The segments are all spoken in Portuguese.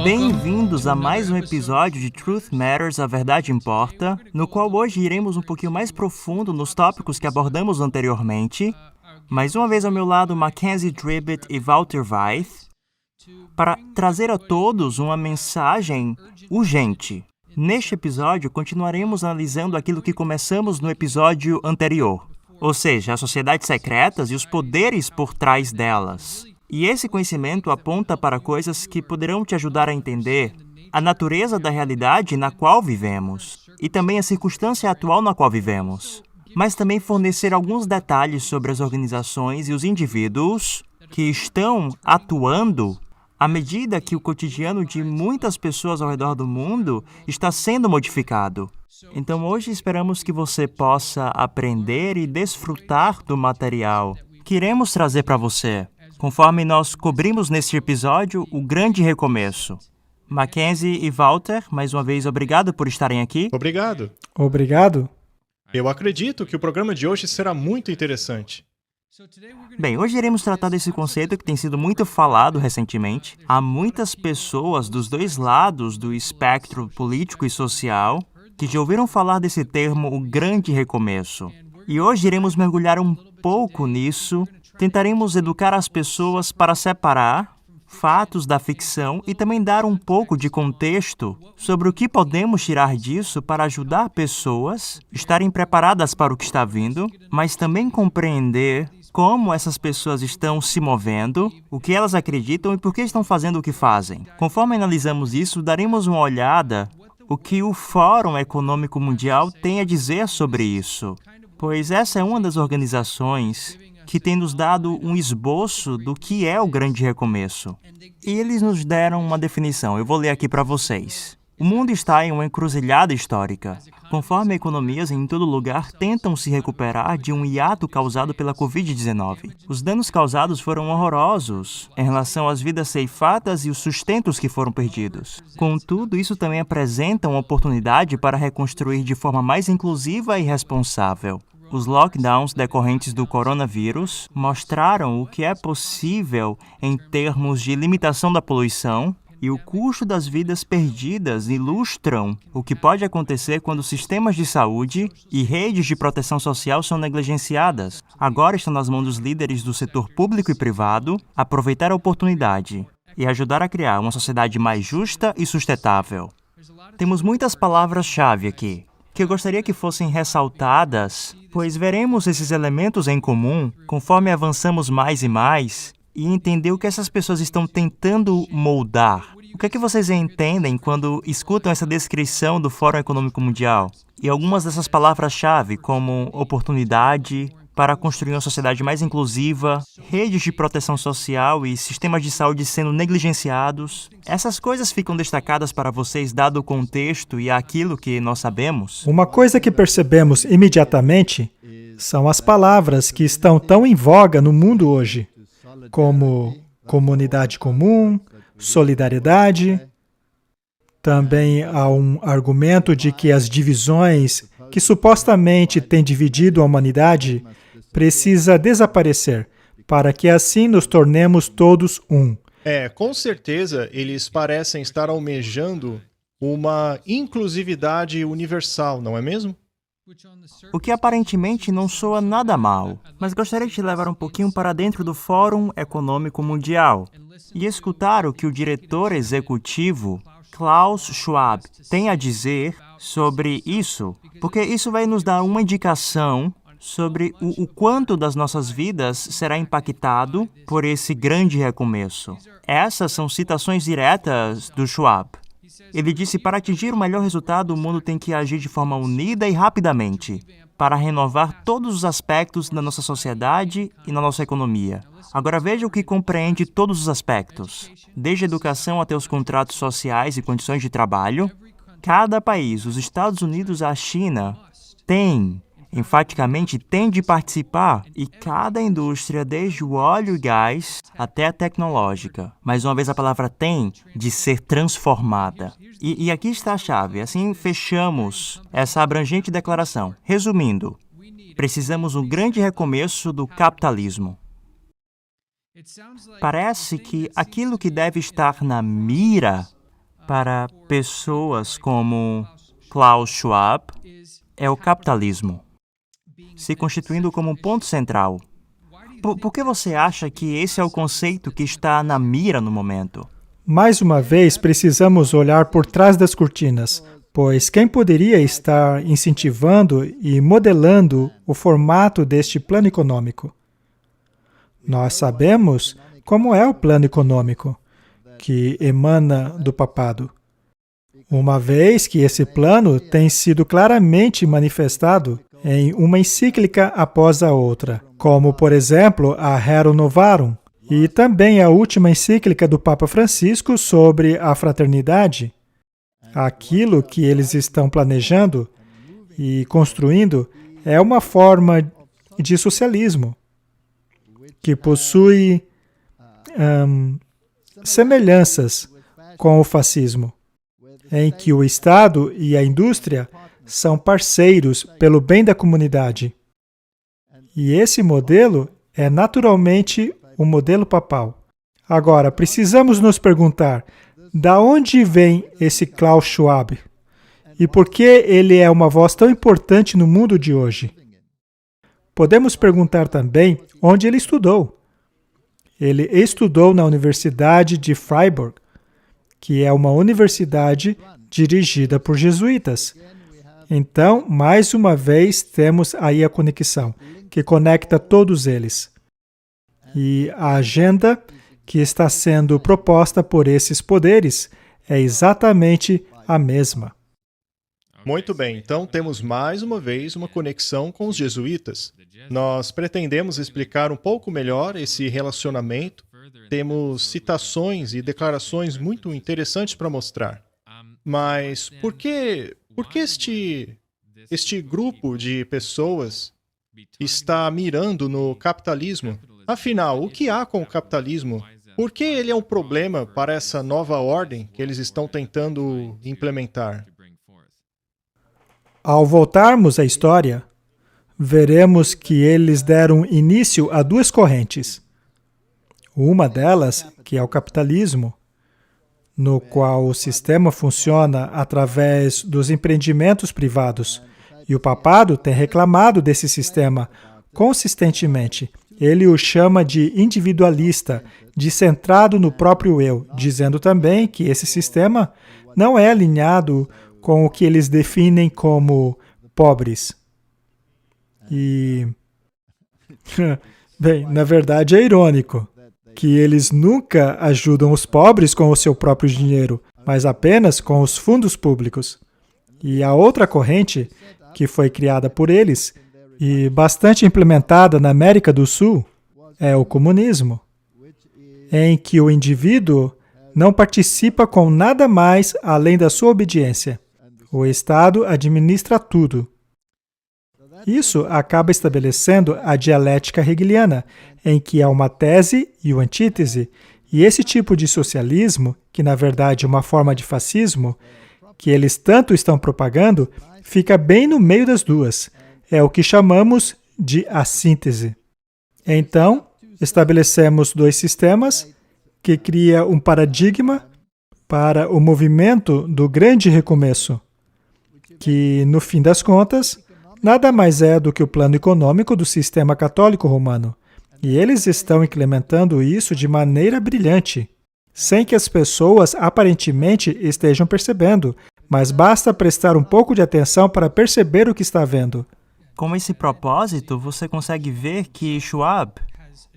Bem-vindos a mais um episódio de Truth Matters, A Verdade Importa, no qual hoje iremos um pouquinho mais profundo nos tópicos que abordamos anteriormente. Mais uma vez ao meu lado, Mackenzie Dribbett e Walter Weiss, para trazer a todos uma mensagem urgente. Neste episódio, continuaremos analisando aquilo que começamos no episódio anterior, ou seja, as sociedades secretas e os poderes por trás delas. E esse conhecimento aponta para coisas que poderão te ajudar a entender a natureza da realidade na qual vivemos e também a circunstância atual na qual vivemos, mas também fornecer alguns detalhes sobre as organizações e os indivíduos que estão atuando à medida que o cotidiano de muitas pessoas ao redor do mundo está sendo modificado. Então, hoje esperamos que você possa aprender e desfrutar do material que iremos trazer para você, conforme nós cobrimos neste episódio o grande recomeço. Mackenzie e Walter, mais uma vez, obrigado por estarem aqui. Obrigado. Obrigado. Eu acredito que o programa de hoje será muito interessante. Bem, hoje iremos tratar desse conceito que tem sido muito falado recentemente. Há muitas pessoas dos dois lados do espectro político e social que já ouviram falar desse termo, o grande recomeço. E hoje iremos mergulhar um pouco nisso. Tentaremos educar as pessoas para separar fatos da ficção e também dar um pouco de contexto sobre o que podemos tirar disso para ajudar pessoas a estarem preparadas para o que está vindo, mas também compreender como essas pessoas estão se movendo, o que elas acreditam e por que estão fazendo o que fazem. Conforme analisamos isso, daremos uma olhada o que o Fórum Econômico Mundial tem a dizer sobre isso, pois essa é uma das organizações que tem nos dado um esboço do que é o grande recomeço. E eles nos deram uma definição, eu vou ler aqui para vocês. O mundo está em uma encruzilhada histórica. Conforme economias em todo lugar tentam se recuperar de um hiato causado pela Covid-19. Os danos causados foram horrorosos em relação às vidas ceifadas e os sustentos que foram perdidos. Contudo, isso também apresenta uma oportunidade para reconstruir de forma mais inclusiva e responsável. Os lockdowns decorrentes do coronavírus mostraram o que é possível em termos de limitação da poluição, e o custo das vidas perdidas ilustram o que pode acontecer quando sistemas de saúde e redes de proteção social são negligenciadas. Agora está nas mãos dos líderes do setor público e privado aproveitar a oportunidade e ajudar a criar uma sociedade mais justa e sustentável. Temos muitas palavras-chave aqui, que eu gostaria que fossem ressaltadas, pois veremos esses elementos em comum conforme avançamos mais e mais e entender o que essas pessoas estão tentando moldar. O que é que vocês entendem quando escutam essa descrição do Fórum Econômico Mundial? E algumas dessas palavras-chave, como oportunidade para construir uma sociedade mais inclusiva, redes de proteção social e sistemas de saúde sendo negligenciados. Essas coisas ficam destacadas para vocês dado o contexto e aquilo que nós sabemos? Uma coisa que percebemos imediatamente são as palavras que estão tão em voga no mundo hoje, como comunidade comum, solidariedade. Também há um argumento de que as divisões que supostamente têm dividido a humanidade precisa desaparecer, para que assim nos tornemos todos um. Com certeza eles parecem estar almejando uma inclusividade universal, não é mesmo? O que aparentemente não soa nada mal, mas gostaria de te levar um pouquinho para dentro do Fórum Econômico Mundial e escutar o que o diretor executivo Klaus Schwab tem a dizer sobre isso, porque isso vai nos dar uma indicação sobre o quanto das nossas vidas será impactado por esse grande recomeço. Essas são citações diretas do Schwab. Ele disse: para atingir o melhor resultado, o mundo tem que agir de forma unida e rapidamente, para renovar todos os aspectos da nossa sociedade e na nossa economia. Agora veja o que compreende todos os aspectos, desde a educação até os contratos sociais e condições de trabalho. Cada país, os Estados Unidos à China, enfaticamente tem de participar, e cada indústria, desde o óleo e gás até a tecnológica, mais uma vez a palavra tem, de ser transformada. E aqui está a chave, assim fechamos essa abrangente declaração. Resumindo, precisamos um grande recomeço do capitalismo. Parece que aquilo que deve estar na mira para pessoas como Klaus Schwab é o capitalismo, se constituindo como um ponto central. Por que você acha que esse é o conceito que está na mira no momento? Mais uma vez, precisamos olhar por trás das cortinas, pois quem poderia estar incentivando e modelando o formato deste plano econômico? Nós sabemos como é o plano econômico, que emana do papado. Uma vez que esse plano tem sido claramente manifestado em uma encíclica após a outra, como, por exemplo, a Rerum Novarum, e também a última encíclica do Papa Francisco sobre a fraternidade. Aquilo que eles estão planejando e construindo é uma forma de socialismo que possui semelhanças com o fascismo, em que o Estado e a indústria são parceiros pelo bem da comunidade. E esse modelo é naturalmente o modelo papal. Agora, precisamos nos perguntar, da onde vem esse Klaus Schwab? E por que ele é uma voz tão importante no mundo de hoje? Podemos perguntar também onde ele estudou. Ele estudou na Universidade de Freiburg, que é uma universidade dirigida por jesuítas. Então, mais uma vez, temos aí a conexão, que conecta todos eles. E a agenda que está sendo proposta por esses poderes é exatamente a mesma. Muito bem, então temos mais uma vez uma conexão com os jesuítas. Nós pretendemos explicar um pouco melhor esse relacionamento. Temos citações e declarações muito interessantes para mostrar. Mas por que este grupo de pessoas está mirando no capitalismo? Afinal, o que há com o capitalismo? Por que ele é um problema para essa nova ordem que eles estão tentando implementar? Ao voltarmos à história, veremos que eles deram início a duas correntes. Uma delas, que é o capitalismo, no qual o sistema funciona através dos empreendimentos privados, e o papado tem reclamado desse sistema consistentemente. Ele o chama de individualista, de centrado no próprio eu, dizendo também que esse sistema não é alinhado com o que eles definem como pobres. E, bem, na verdade é irônico que eles nunca ajudam os pobres com o seu próprio dinheiro, mas apenas com os fundos públicos. E a outra corrente, que foi criada por eles, e bastante implementada na América do Sul, é o comunismo, em que o indivíduo não participa com nada mais além da sua obediência. O Estado administra tudo. Isso acaba estabelecendo a dialética hegeliana, em que há uma tese e uma antítese, e esse tipo de socialismo, que na verdade é uma forma de fascismo, que eles tanto estão propagando, fica bem no meio das duas. É o que chamamos de assíntese. Então, estabelecemos dois sistemas que cria um paradigma para o movimento do grande recomeço, que, no fim das contas, nada mais é do que o plano econômico do sistema católico romano. E eles estão implementando isso de maneira brilhante, sem que as pessoas aparentemente estejam percebendo, mas basta prestar um pouco de atenção para perceber o que está vendo. Com esse propósito, você consegue ver que Schwab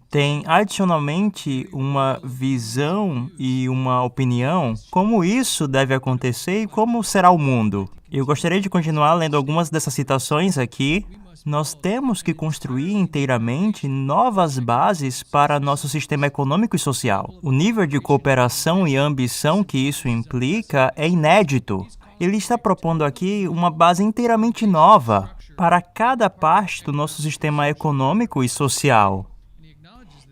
tem adicionalmente uma visão e uma opinião como isso deve acontecer e como será o mundo. Eu gostaria de continuar lendo algumas dessas citações aqui. Nós temos que construir inteiramente novas bases para nosso sistema econômico e social. O nível de cooperação e ambição que isso implica é inédito. Ele está propondo aqui uma base inteiramente nova para cada parte do nosso sistema econômico e social.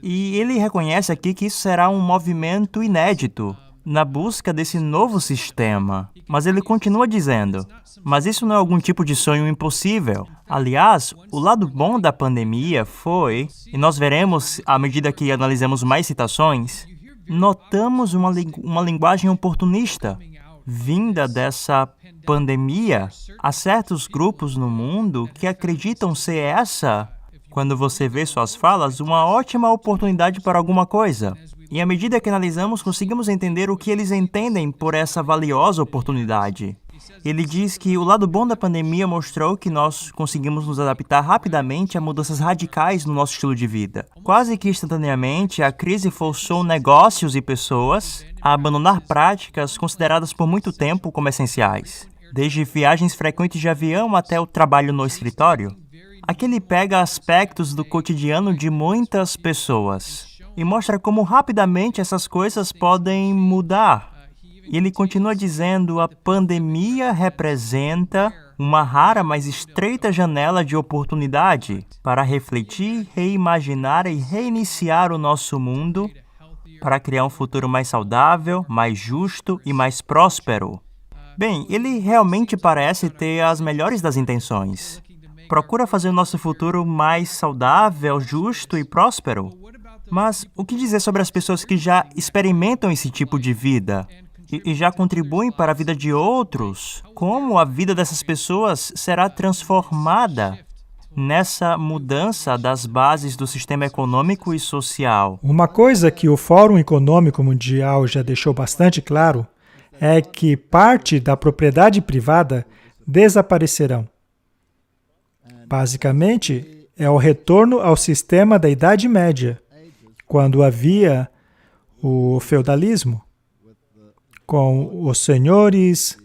E ele reconhece aqui que isso será um movimento inédito na busca desse novo sistema. Mas ele continua dizendo, mas isso não é algum tipo de sonho impossível. Aliás, o lado bom da pandemia foi, e nós veremos à medida que analisamos mais citações, notamos uma linguagem oportunista. vinda dessa pandemia, há certos grupos no mundo que acreditam ser essa, quando você vê suas falas, uma ótima oportunidade para alguma coisa. E à medida que analisamos, conseguimos entender o que eles entendem por essa valiosa oportunidade. Ele diz que o lado bom da pandemia mostrou que nós conseguimos nos adaptar rapidamente a mudanças radicais no nosso estilo de vida. Quase que instantaneamente, a crise forçou negócios e pessoas a abandonar práticas consideradas por muito tempo como essenciais, desde viagens frequentes de avião até o trabalho no escritório. Aqui ele pega aspectos do cotidiano de muitas pessoas e mostra como rapidamente essas coisas podem mudar. E ele continua dizendo: a pandemia representa uma rara, mas estreita janela de oportunidade para refletir, reimaginar e reiniciar o nosso mundo para criar um futuro mais saudável, mais justo e mais próspero. Bem, ele realmente parece ter as melhores das intenções. Procura fazer o nosso futuro mais saudável, justo e próspero. Mas o que dizer sobre as pessoas que já experimentam esse tipo de vida e já contribuem para a vida de outros? Como a vida dessas pessoas será transformada nessa mudança das bases do sistema econômico e social? Uma coisa que o Fórum Econômico Mundial já deixou bastante claro é que parte da propriedade privada desaparecerão. Basicamente, é o retorno ao sistema da Idade Média, quando havia o feudalismo, com os senhores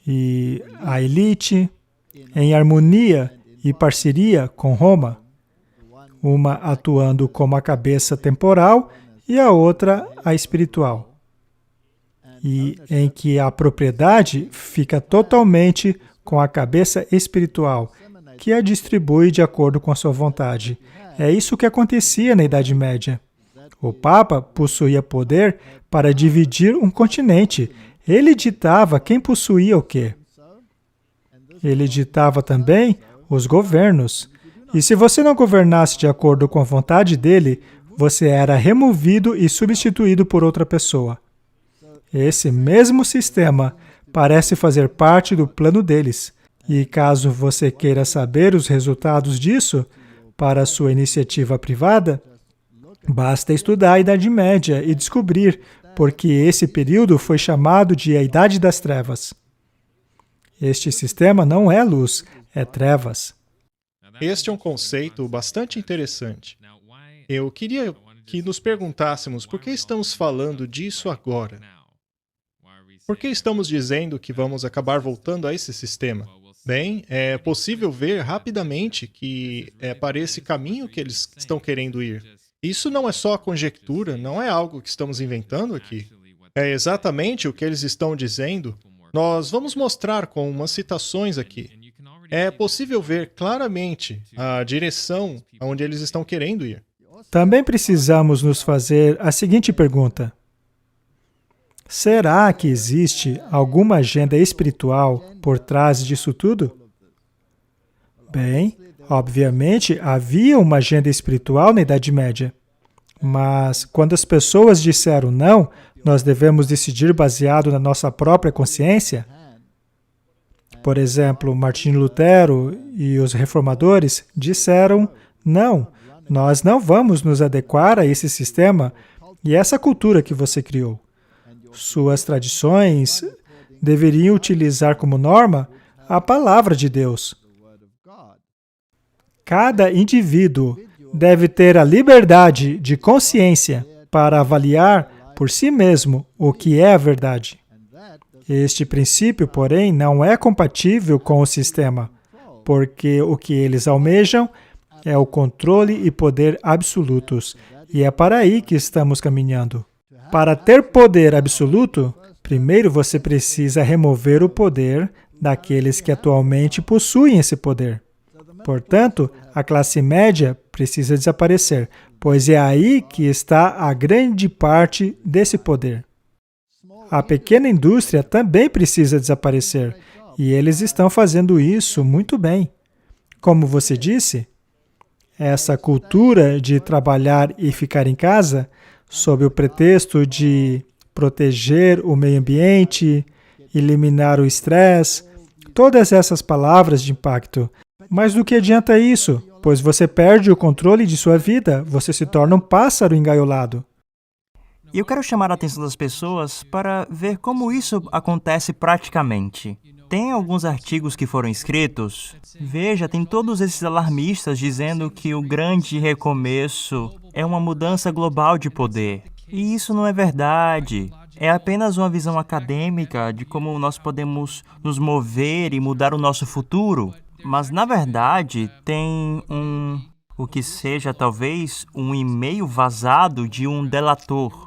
e a elite em harmonia e parceria com Roma, uma atuando como a cabeça temporal e a outra a espiritual, e em que a propriedade fica totalmente com a cabeça espiritual, que a distribui de acordo com a sua vontade. É isso que acontecia na Idade Média. O Papa possuía poder para dividir um continente. Ele ditava quem possuía o quê. Ele ditava também os governos. E se você não governasse de acordo com a vontade dele, você era removido e substituído por outra pessoa. Esse mesmo sistema parece fazer parte do plano deles. E caso você queira saber os resultados disso para a sua iniciativa privada, basta estudar a Idade Média e descobrir porque esse período foi chamado de a Idade das Trevas. Este sistema não é luz, é trevas. Este é um conceito bastante interessante. Eu queria que nos perguntássemos por que estamos falando disso agora. Por que estamos dizendo que vamos acabar voltando a esse sistema? Bem, é possível ver rapidamente que é para esse caminho que eles estão querendo ir. Isso não é só conjectura, não é algo que estamos inventando aqui. É exatamente o que eles estão dizendo. Nós vamos mostrar com umas citações aqui. É possível ver claramente a direção aonde eles estão querendo ir. Também precisamos nos fazer a seguinte pergunta: será que existe alguma agenda espiritual por trás disso tudo? Bem, obviamente havia uma agenda espiritual na Idade Média. Mas quando as pessoas disseram não, nós devemos decidir baseado na nossa própria consciência. Por exemplo, Martinho Lutero e os reformadores disseram não, nós não vamos nos adequar a esse sistema e essa cultura que você criou. Suas tradições deveriam utilizar como norma a palavra de Deus. Cada indivíduo deve ter a liberdade de consciência para avaliar por si mesmo o que é a verdade. Este princípio, porém, não é compatível com o sistema, porque o que eles almejam é o controle e poder absolutos, e é para aí que estamos caminhando. Para ter poder absoluto, primeiro você precisa remover o poder daqueles que atualmente possuem esse poder. Portanto, a classe média precisa desaparecer, pois é aí que está a grande parte desse poder. A pequena indústria também precisa desaparecer, e eles estão fazendo isso muito bem. Como você disse, essa cultura de trabalhar e ficar em casa, sob o pretexto de proteger o meio ambiente eliminar o estresse, todas essas palavras de impacto. Mas do que adianta isso? Pois você perde o controle de sua vida, você se torna um pássaro engaiolado. E eu quero chamar a atenção das pessoas para ver como isso acontece praticamente. Tem alguns artigos que foram escritos. Veja, tem todos esses alarmistas dizendo que o grande recomeço é uma mudança global de poder. E isso não é verdade. É apenas uma visão acadêmica de como nós podemos nos mover e mudar o nosso futuro. Mas, na verdade, tem o que seja talvez um e-mail vazado de um delator.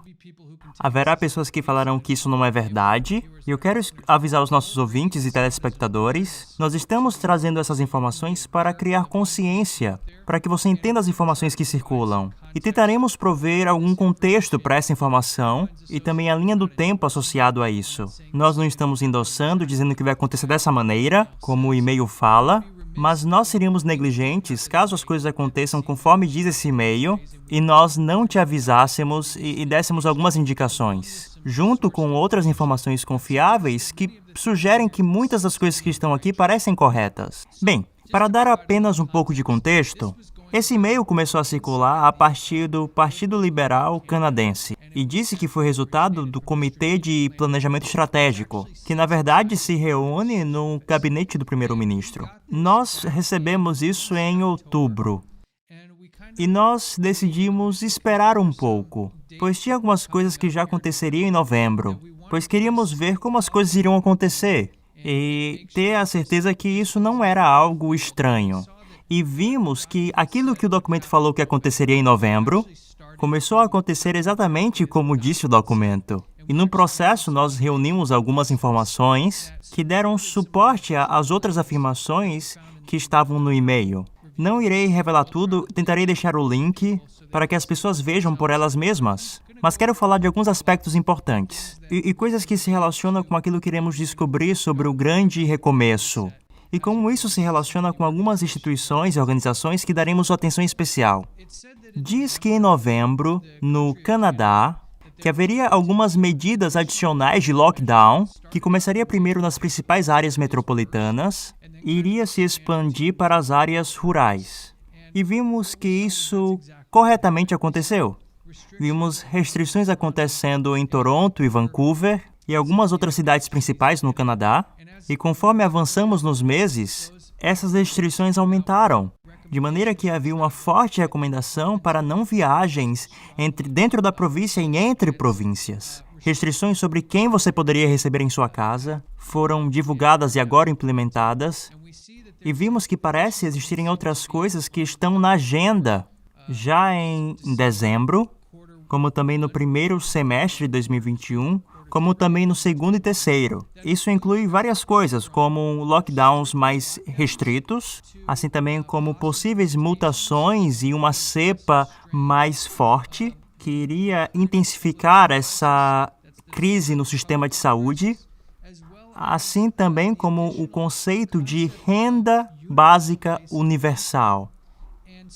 Haverá pessoas que falarão que isso não é verdade, e eu quero avisar os nossos ouvintes e telespectadores, nós estamos trazendo essas informações para criar consciência, para que você entenda as informações que circulam. E tentaremos prover algum contexto para essa informação e também a linha do tempo associado a isso. Nós não estamos endossando, dizendo que vai acontecer dessa maneira, como o e-mail fala, mas nós seríamos negligentes caso as coisas aconteçam conforme diz esse e-mail e nós não te avisássemos e dessemos algumas indicações, junto com outras informações confiáveis que sugerem que muitas das coisas que estão aqui parecem corretas. Bem, para dar apenas um pouco de contexto, esse e-mail começou a circular a partir do Partido Liberal Canadense e disse que foi resultado do Comitê de Planejamento Estratégico, que na verdade se reúne no gabinete do primeiro-ministro. Nós recebemos isso em outubro e nós decidimos esperar um pouco, pois tinha algumas coisas que já aconteceriam em novembro, pois queríamos ver como as coisas iriam acontecer e ter a certeza que isso não era algo estranho. E vimos que aquilo que o documento falou que aconteceria em novembro começou a acontecer exatamente como disse o documento. E no processo nós reunimos algumas informações que deram suporte às outras afirmações que estavam no e-mail. Não irei revelar tudo, tentarei deixar o link para que as pessoas vejam por elas mesmas. Mas quero falar de alguns aspectos importantes e coisas que se relacionam com aquilo que iremos descobrir sobre o grande recomeço. E como isso se relaciona com algumas instituições e organizações que daremos atenção especial. Diz que em novembro, no Canadá, que haveria algumas medidas adicionais de lockdown, que começaria primeiro nas principais áreas metropolitanas e iria se expandir para as áreas rurais. E vimos que isso corretamente aconteceu. Vimos restrições acontecendo em Toronto e Vancouver e algumas outras cidades principais no Canadá. E conforme avançamos nos meses, essas restrições aumentaram, de maneira que havia uma forte recomendação para não viagens dentro da província e entre províncias. Restrições sobre quem você poderia receber em sua casa foram divulgadas e agora implementadas. E vimos que parece existirem outras coisas que estão na agenda já em dezembro, como também no primeiro semestre de 2021, como também no segundo e terceiro. Isso inclui várias coisas, como lockdowns mais restritos, assim também como possíveis mutações e uma cepa mais forte, que iria intensificar essa crise no sistema de saúde, assim também como o conceito de renda básica universal,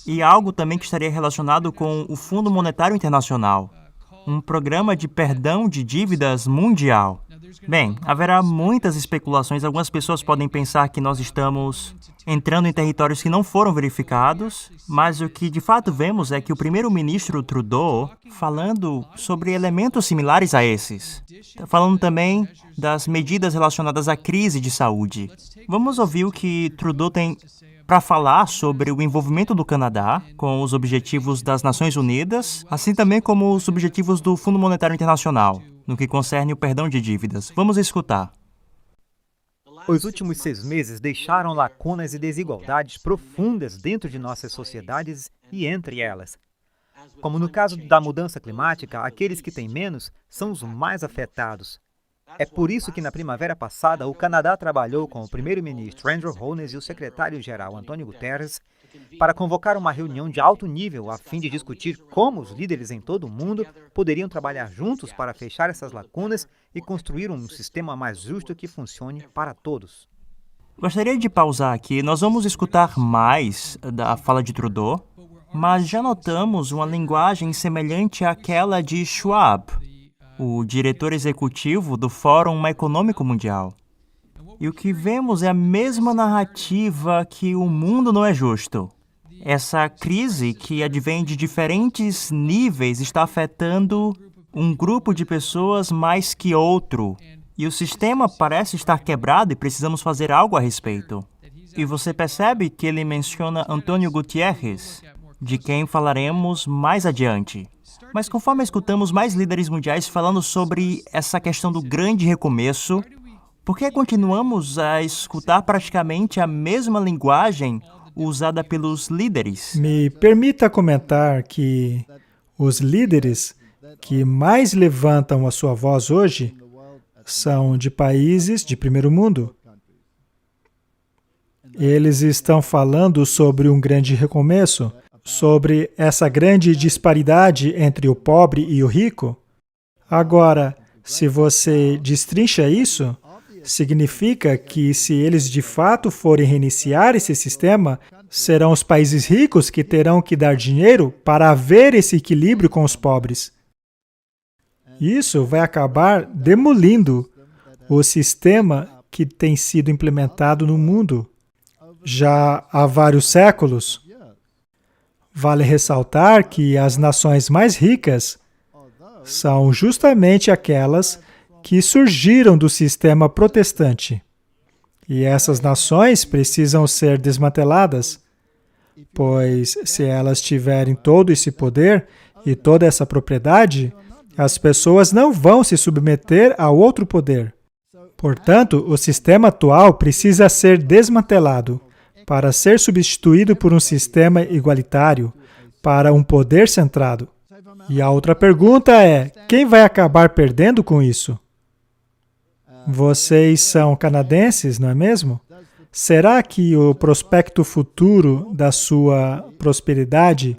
e algo também que estaria relacionado com o Fundo Monetário Internacional, um programa de perdão de dívidas mundial. Bem, haverá muitas especulações. Algumas pessoas podem pensar que nós estamos entrando em territórios que não foram verificados, mas o que de fato vemos é que o primeiro-ministro Trudeau falando sobre elementos similares a esses. Falando também das medidas relacionadas à crise de saúde. Vamos ouvir o que Trudeau tem para falar sobre o envolvimento do Canadá com os objetivos das Nações Unidas, assim também como os objetivos do Fundo Monetário Internacional, no que concerne o perdão de dívidas. Vamos escutar. Os últimos 6 meses deixaram lacunas e desigualdades profundas dentro de nossas sociedades e entre elas. Como no caso da mudança climática, aqueles que têm menos são os mais afetados. É por isso que na primavera passada, o Canadá trabalhou com o primeiro-ministro Andrew Holness e o secretário-geral António Guterres para convocar uma reunião de alto nível a fim de discutir como os líderes em todo o mundo poderiam trabalhar juntos para fechar essas lacunas e construir um sistema mais justo que funcione para todos. Gostaria de pausar aqui. Nós vamos escutar mais da fala de Trudeau, mas já notamos uma linguagem semelhante àquela de Schwab. o diretor executivo do Fórum Econômico Mundial. E o que vemos é a mesma narrativa que o mundo não é justo. Essa crise que advém de diferentes níveis está afetando um grupo de pessoas mais que outro. E o sistema parece estar quebrado e precisamos fazer algo a respeito. E você percebe que ele menciona Antônio Gutierrez, de quem falaremos mais adiante. Mas conforme escutamos mais líderes mundiais falando sobre essa questão do grande recomeço, por que continuamos a escutar praticamente a mesma linguagem usada pelos líderes? Me permita comentar que os líderes que mais levantam a sua voz hoje são de países de primeiro mundo. Eles estão falando sobre um grande recomeço, sobre essa grande disparidade entre o pobre e o rico. Agora, se você destrincha isso, significa que se eles de fato forem reiniciar esse sistema, serão os países ricos que terão que dar dinheiro para haver esse equilíbrio com os pobres. Isso vai acabar demolindo o sistema que tem sido implementado no mundo já há vários séculos. Vale ressaltar que as nações mais ricas são justamente aquelas que surgiram do sistema protestante. E essas nações precisam ser desmanteladas, pois se elas tiverem todo esse poder e toda essa propriedade, as pessoas não vão se submeter a outro poder. Portanto, o sistema atual precisa ser desmantelado para ser substituído por um sistema igualitário, para um poder centrado. E a outra pergunta é, quem vai acabar perdendo com isso? Vocês são canadenses, não é mesmo? Será que o prospecto futuro da sua prosperidade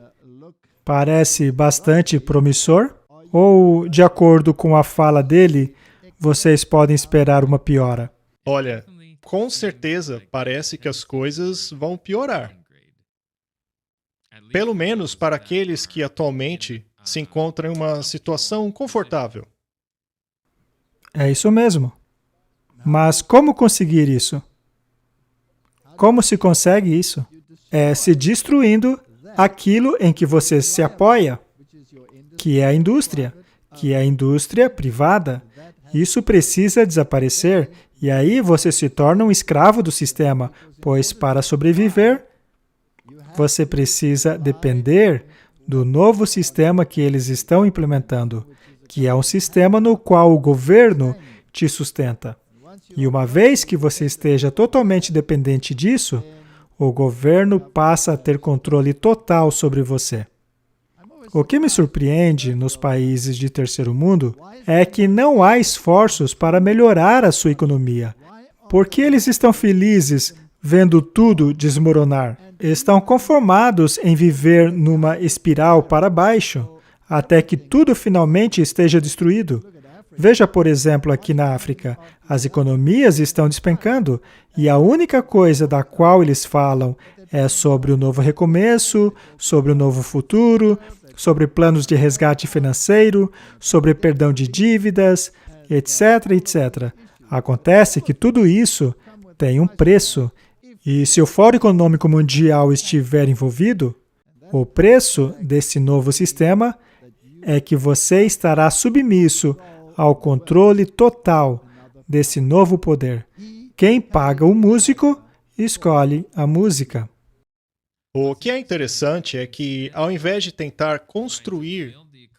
parece bastante promissor? Ou, de acordo com a fala dele, vocês podem esperar uma piora? Olha, com certeza parece que as coisas vão piorar. Pelo menos para aqueles que atualmente se encontram em uma situação confortável. É isso mesmo. Mas como conseguir isso? Como se consegue isso? É se destruindo aquilo em que você se apoia, que é a indústria privada. Isso precisa desaparecer, e aí você se torna um escravo do sistema, pois para sobreviver, você precisa depender do novo sistema que eles estão implementando, que é um sistema no qual o governo te sustenta. E uma vez que você esteja totalmente dependente disso, o governo passa a ter controle total sobre você. O que me surpreende nos países de terceiro mundo é que não há esforços para melhorar a sua economia. Por que eles estão felizes vendo tudo desmoronar? Estão conformados em viver numa espiral para baixo, até que tudo finalmente esteja destruído. Veja, por exemplo, aqui na África, as economias estão despencando e a única coisa da qual eles falam é sobre o novo recomeço, sobre o novo futuro, sobre planos de resgate financeiro, sobre perdão de dívidas, etc, etc. Acontece que tudo isso tem um preço, e se o Fórum Econômico Mundial estiver envolvido, o preço desse novo sistema é que você estará submisso ao controle total desse novo poder. Quem paga o músico, escolhe a música. O que é interessante é que, ao invés de tentar construir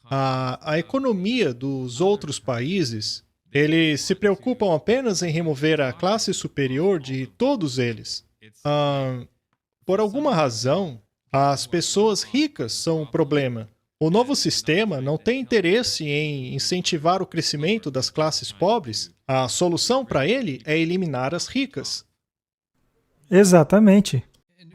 a economia dos outros países, eles se preocupam apenas em remover a classe superior de todos eles. Por alguma razão, as pessoas ricas são o problema. O novo sistema não tem interesse em incentivar o crescimento das classes pobres. A solução para ele é eliminar as ricas. Exatamente.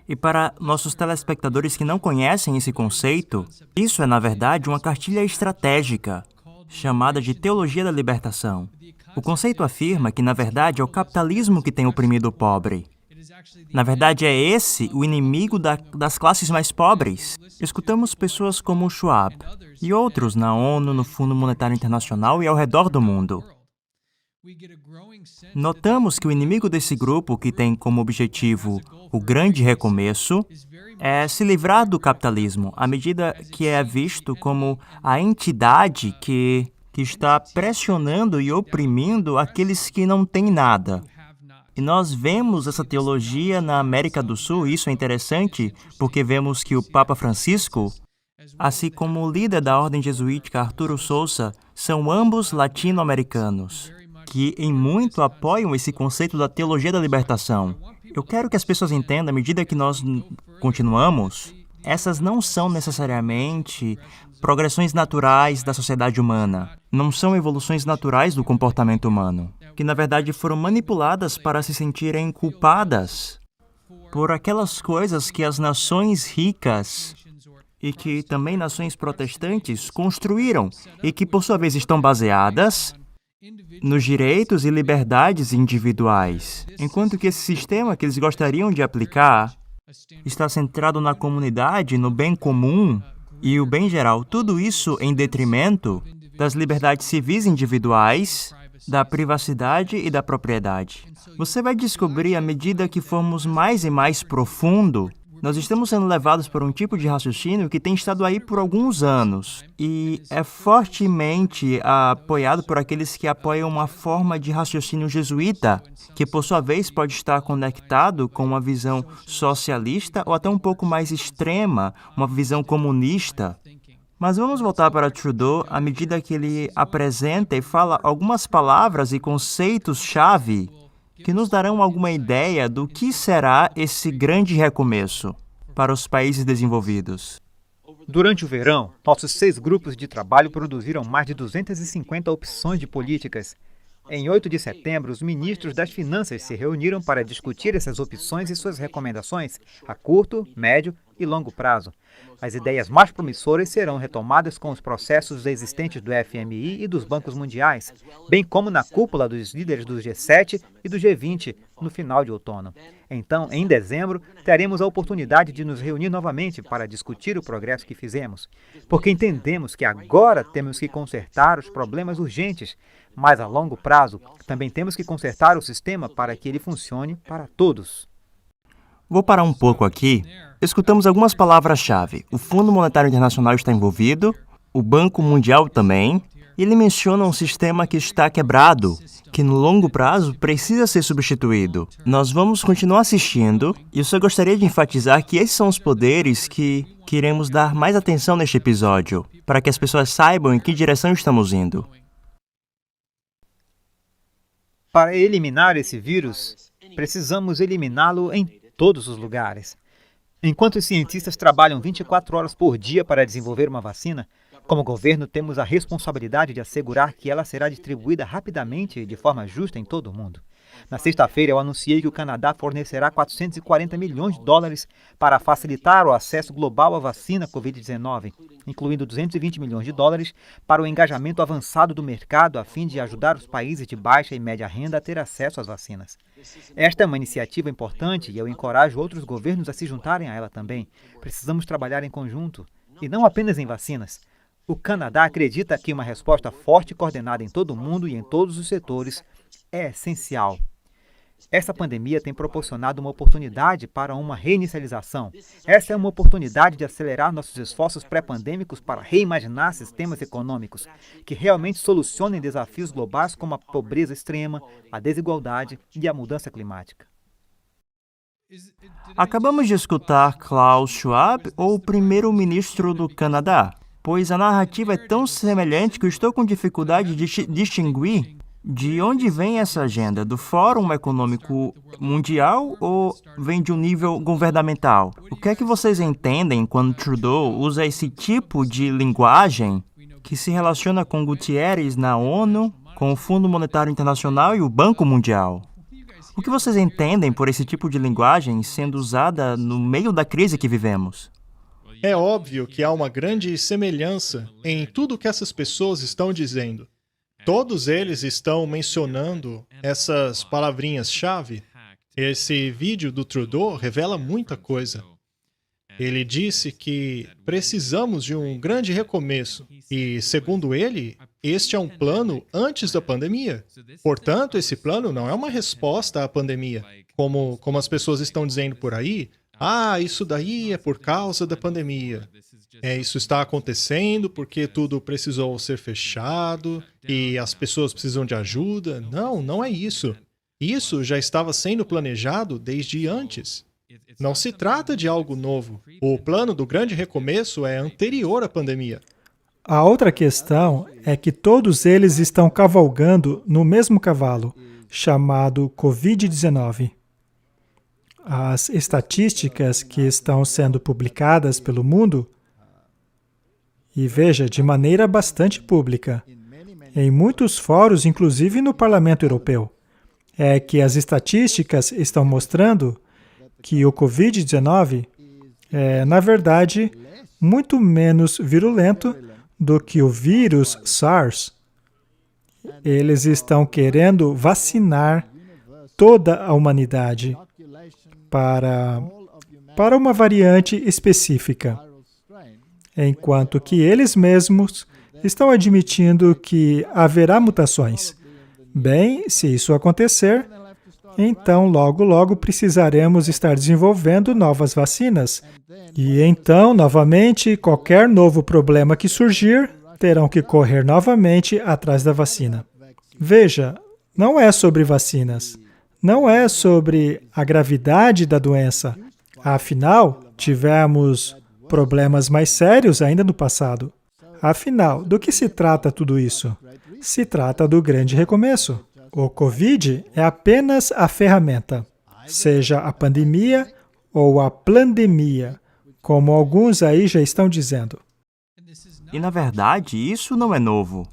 E para nossos telespectadores que não conhecem esse conceito, isso é, na verdade, uma cartilha estratégica, chamada de Teologia da Libertação. O conceito afirma que, na verdade, é o capitalismo que tem oprimido o pobre. Na verdade, é esse o inimigo das classes mais pobres. Escutamos pessoas como Schwab e outros na ONU, no Fundo Monetário Internacional e ao redor do mundo. Notamos que o inimigo desse grupo, que tem como objetivo o grande recomeço, é se livrar do capitalismo, à medida que é visto como a entidade que está pressionando e oprimindo aqueles que não têm nada. E nós vemos essa teologia na América do Sul, e isso é interessante, porque vemos que o Papa Francisco, assim como o líder da ordem jesuítica Arturo Sousa, são ambos latino-americanos, que em muito apoiam esse conceito da teologia da libertação. Eu quero que as pessoas entendam, à medida que nós continuamos, essas não são necessariamente progressões naturais da sociedade humana. Não são evoluções naturais do comportamento humano, que na verdade foram manipuladas para se sentirem culpadas por aquelas coisas que as nações ricas e que também nações protestantes construíram e que, por sua vez, estão baseadas nos direitos e liberdades individuais, enquanto que esse sistema que eles gostariam de aplicar está centrado na comunidade, no bem comum e o bem geral. Tudo isso em detrimento das liberdades civis individuais, da privacidade e da propriedade. Você vai descobrir, à medida que formos mais e mais profundo, nós estamos sendo levados por um tipo de raciocínio que tem estado aí por alguns anos e é fortemente apoiado por aqueles que apoiam uma forma de raciocínio jesuíta, que por sua vez pode estar conectado com uma visão socialista ou até um pouco mais extrema, uma visão comunista. Mas vamos voltar para Trudeau à medida que ele apresenta e fala algumas palavras e conceitos-chave que nos darão alguma ideia do que será esse grande recomeço para os países desenvolvidos. Durante o verão, nossos 6 grupos de trabalho produziram mais de 250 opções de políticas. Em 8 de setembro, os ministros das Finanças se reuniram para discutir essas opções e suas recomendações a curto, médio e longo prazo. As ideias mais promissoras serão retomadas com os processos existentes do FMI e dos bancos mundiais, bem como na cúpula dos líderes do G7 e do G20 no final de outono. Então, em dezembro, teremos a oportunidade de nos reunir novamente para discutir o progresso que fizemos, porque entendemos que agora temos que consertar os problemas urgentes, mas a longo prazo também temos que consertar o sistema para que ele funcione para todos. Vou parar um pouco aqui. Escutamos algumas palavras-chave. O Fundo Monetário Internacional está envolvido, o Banco Mundial também. Ele menciona um sistema que está quebrado, que no longo prazo precisa ser substituído. Nós vamos continuar assistindo e eu só gostaria de enfatizar que esses são os poderes que iremos dar mais atenção neste episódio, para que as pessoas saibam em que direção estamos indo. Para eliminar esse vírus, precisamos eliminá-lo em todos os lugares. Enquanto os cientistas trabalham 24 horas por dia para desenvolver uma vacina, como governo temos a responsabilidade de assegurar que ela será distribuída rapidamente e de forma justa em todo o mundo. Na sexta-feira, eu anunciei que o Canadá fornecerá 440 milhões de dólares para facilitar o acesso global à vacina Covid-19, incluindo 220 milhões de dólares para o engajamento avançado do mercado a fim de ajudar os países de baixa e média renda a ter acesso às vacinas. Esta é uma iniciativa importante e eu encorajo outros governos a se juntarem a ela também. Precisamos trabalhar em conjunto, e não apenas em vacinas. O Canadá acredita que uma resposta forte e coordenada em todo o mundo e em todos os setores é essencial. Essa pandemia tem proporcionado uma oportunidade para uma reinicialização. Essa é uma oportunidade de acelerar nossos esforços pré-pandêmicos para reimaginar sistemas econômicos que realmente solucionem desafios globais como a pobreza extrema, a desigualdade e a mudança climática. Acabamos de escutar Klaus Schwab ou o primeiro-ministro do Canadá, pois a narrativa é tão semelhante que eu estou com dificuldade de distinguir de onde vem essa agenda, do Fórum Econômico Mundial ou vem de um nível governamental? O que é que vocês entendem quando Trudeau usa esse tipo de linguagem que se relaciona com Guterres na ONU, com o Fundo Monetário Internacional e o Banco Mundial? O que vocês entendem por esse tipo de linguagem sendo usada no meio da crise que vivemos? É óbvio que há uma grande semelhança em tudo que essas pessoas estão dizendo. Todos eles estão mencionando essas palavrinhas-chave Esse vídeo do Trudeau revela muita coisa. Ele disse que precisamos de um grande recomeço e, segundo ele, este é um plano antes da pandemia. Portanto, esse plano não é uma resposta à pandemia, como as pessoas estão dizendo por aí. Ah, isso daí é por causa da pandemia. Isso está acontecendo porque tudo precisou ser fechado e as pessoas precisam de ajuda. Não, não é isso. Isso já estava sendo planejado desde antes. Não se trata de algo novo. O plano do grande recomeço é anterior à pandemia. A outra questão é que todos eles estão cavalgando no mesmo cavalo, chamado Covid-19. As estatísticas que estão sendo publicadas pelo mundo, e veja, de maneira bastante pública, em muitos fóruns, inclusive no Parlamento Europeu, é que as estatísticas estão mostrando que o Covid-19 é, na verdade, muito menos virulento do que o vírus SARS. Eles estão querendo vacinar toda a humanidade para uma variante específica, enquanto que eles mesmos estão admitindo que haverá mutações. Bem, se isso acontecer, então logo precisaremos estar desenvolvendo novas vacinas. E então, novamente, qualquer novo problema que surgir, terão que correr novamente atrás da vacina. Veja, não é sobre vacinas. Não é sobre a gravidade da doença. Afinal, tivemos problemas mais sérios ainda no passado. Afinal, do que se trata tudo isso? Se trata do grande recomeço. O Covid é apenas a ferramenta, seja a pandemia ou a plandemia, como alguns aí já estão dizendo. E, na verdade, isso não é novo.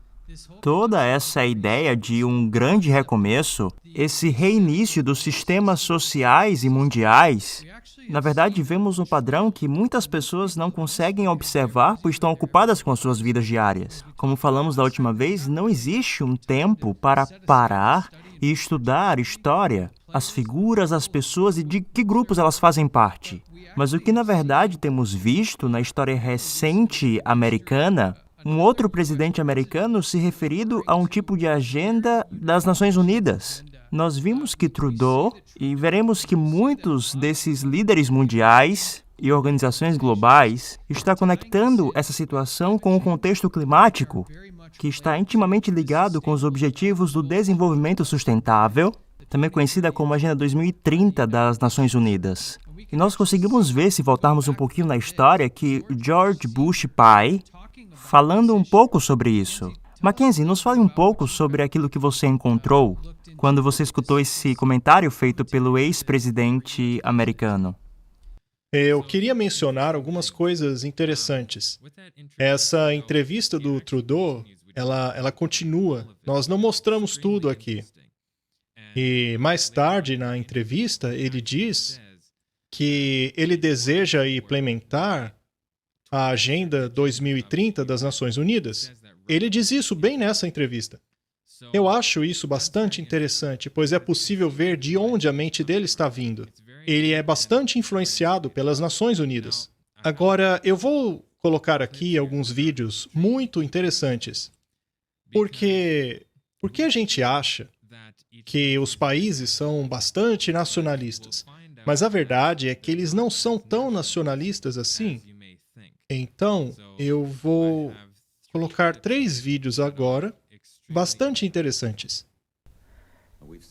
Toda essa ideia de um grande recomeço, esse reinício dos sistemas sociais e mundiais, na verdade, vemos um padrão que muitas pessoas não conseguem observar pois estão ocupadas com as suas vidas diárias. Como falamos da última vez, não existe um tempo para parar e estudar história, as figuras, as pessoas e de que grupos elas fazem parte. Mas o que, na verdade, temos visto na história recente americana, um outro presidente americano se referindo a um tipo de agenda das Nações Unidas. Nós vimos que Trudeau, e veremos que muitos desses líderes mundiais e organizações globais estão conectando essa situação com o contexto climático, que está intimamente ligado com os Objetivos do Desenvolvimento Sustentável, também conhecida como Agenda 2030 das Nações Unidas. E nós conseguimos ver, se voltarmos um pouquinho na história, que George Bush pai, falando um pouco sobre isso. Mackenzie, nos fale um pouco sobre aquilo que você encontrou quando você escutou esse comentário feito pelo ex-presidente americano. Eu queria mencionar algumas coisas interessantes. Essa entrevista do Trudeau, ela continua. Nós não mostramos tudo aqui. E mais tarde, na entrevista, ele diz que ele deseja implementar a Agenda 2030 das Nações Unidas. Ele diz isso bem nessa entrevista. Eu acho isso bastante interessante, pois é possível ver de onde a mente dele está vindo. Ele é bastante influenciado pelas Nações Unidas. Agora, eu vou colocar aqui alguns vídeos muito interessantes. Porque a gente acha que os países são bastante nacionalistas, mas a verdade é que eles não são tão nacionalistas assim. Então, eu vou colocar 3 vídeos agora, bastante interessantes.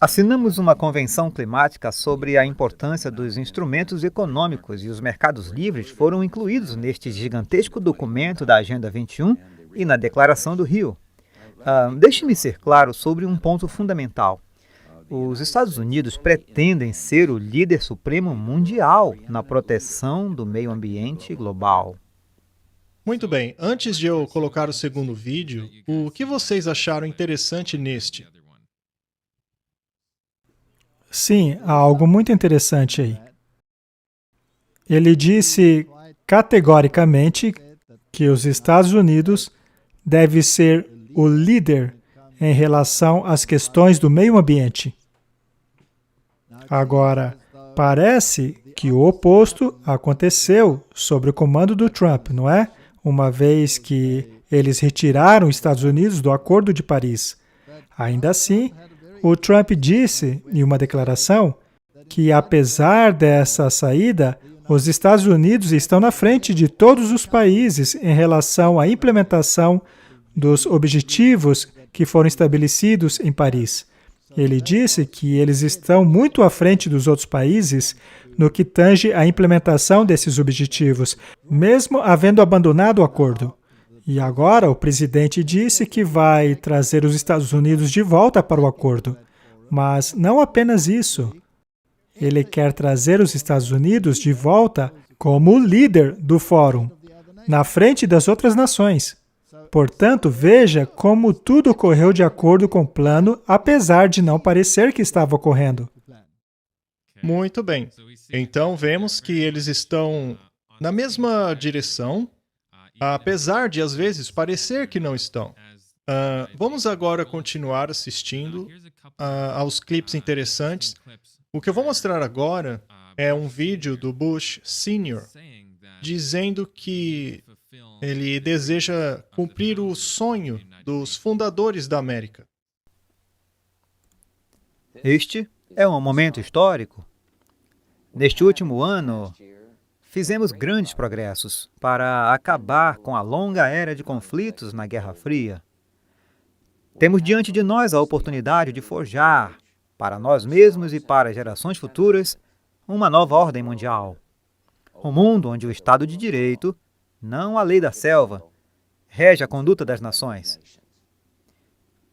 Assinamos uma convenção climática sobre a importância dos instrumentos econômicos e os mercados livres foram incluídos neste gigantesco documento da Agenda 21 e na Declaração do Rio. Deixe-me ser claro sobre um ponto fundamental. Os Estados Unidos pretendem ser o líder supremo mundial na proteção do meio ambiente global. Muito bem, antes de eu colocar o segundo vídeo, o que vocês acharam interessante neste? Sim, há algo muito interessante aí. Ele disse categoricamente que os Estados Unidos deve ser o líder em relação às questões do meio ambiente. Agora, parece que o oposto aconteceu sob o comando do Trump, não é? Uma vez que eles retiraram os Estados Unidos do Acordo de Paris. Ainda assim, o Trump disse em uma declaração que, apesar dessa saída, os Estados Unidos estão na frente de todos os países em relação à implementação dos objetivos que foram estabelecidos em Paris. Ele disse que eles estão muito à frente dos outros países no que tange à implementação desses objetivos, mesmo havendo abandonado o acordo. E agora o presidente disse que vai trazer os Estados Unidos de volta para o acordo. Mas não apenas isso. Ele quer trazer os Estados Unidos de volta como líder do fórum, na frente das outras nações. Portanto, veja como tudo ocorreu de acordo com o plano, apesar de não parecer que estava ocorrendo. Muito bem. Então, vemos que eles estão na mesma direção, apesar de, às vezes, parecer que não estão. Vamos agora continuar assistindo aos clipes interessantes. O que eu vou mostrar agora é um vídeo do Bush Sr. dizendo que ele deseja cumprir o sonho dos fundadores da América. Este é um momento histórico. Neste último ano, fizemos grandes progressos para acabar com a longa era de conflitos na Guerra Fria. Temos diante de nós a oportunidade de forjar, para nós mesmos e para gerações futuras, uma nova ordem mundial. Um mundo onde o Estado de Direito, não a lei da selva, rege a conduta das nações.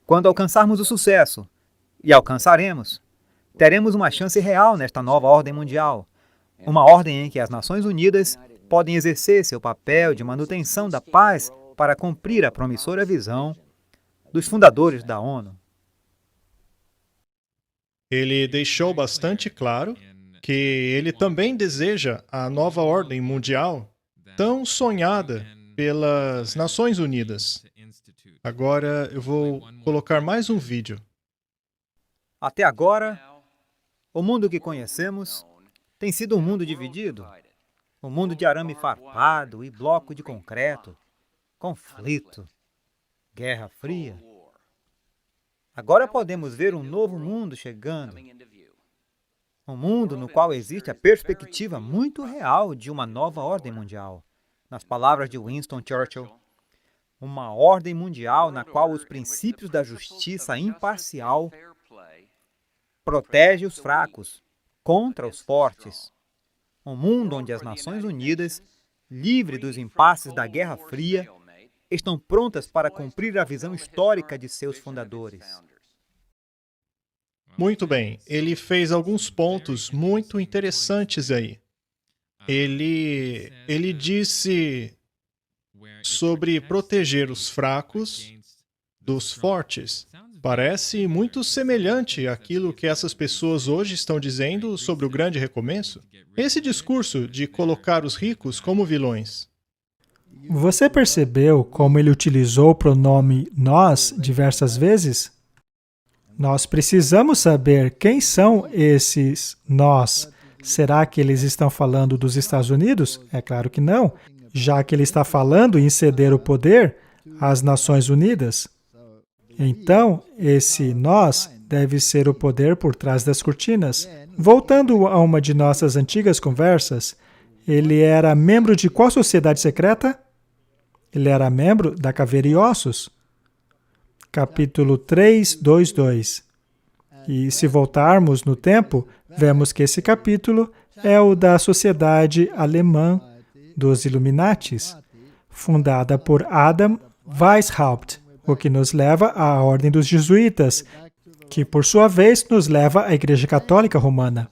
Quando alcançarmos o sucesso, e alcançaremos, teremos uma chance real nesta nova ordem mundial, uma ordem em que as Nações Unidas podem exercer seu papel de manutenção da paz para cumprir a promissora visão dos fundadores da ONU. Ele deixou bastante claro que ele também deseja a nova ordem mundial tão sonhada pelas Nações Unidas. Agora eu vou colocar mais um vídeo. Até agora, o mundo que conhecemos tem sido um mundo dividido, um mundo de arame farpado e bloco de concreto, conflito, Guerra Fria. Agora podemos ver um novo mundo chegando, um mundo no qual existe a perspectiva muito real de uma nova ordem mundial. Nas palavras de Winston Churchill, uma ordem mundial na qual os princípios da justiça imparcial protege os fracos contra os fortes. Um mundo onde as Nações Unidas, livre dos impasses da Guerra Fria, estão prontas para cumprir a visão histórica de seus fundadores. Muito bem, ele fez alguns pontos muito interessantes aí. Ele disse sobre proteger os fracos dos fortes. Parece muito semelhante àquilo que essas pessoas hoje estão dizendo sobre o grande recomeço. Esse discurso de colocar os ricos como vilões. Você percebeu como ele utilizou o pronome nós diversas vezes? Nós precisamos saber quem são esses nós. Será que eles estão falando dos Estados Unidos? É claro que não, já que ele está falando em ceder o poder às Nações Unidas. Então, esse nós deve ser o poder por trás das cortinas. Voltando a uma de nossas antigas conversas, ele era membro de qual sociedade secreta? Ele era membro da Caveira e Ossos. Capítulo 3:2:2. E se voltarmos no tempo, vemos que esse capítulo é o da Sociedade Alemã dos Illuminatis, fundada por Adam Weishaupt, o que nos leva à Ordem dos Jesuítas, que por sua vez nos leva à Igreja Católica Romana.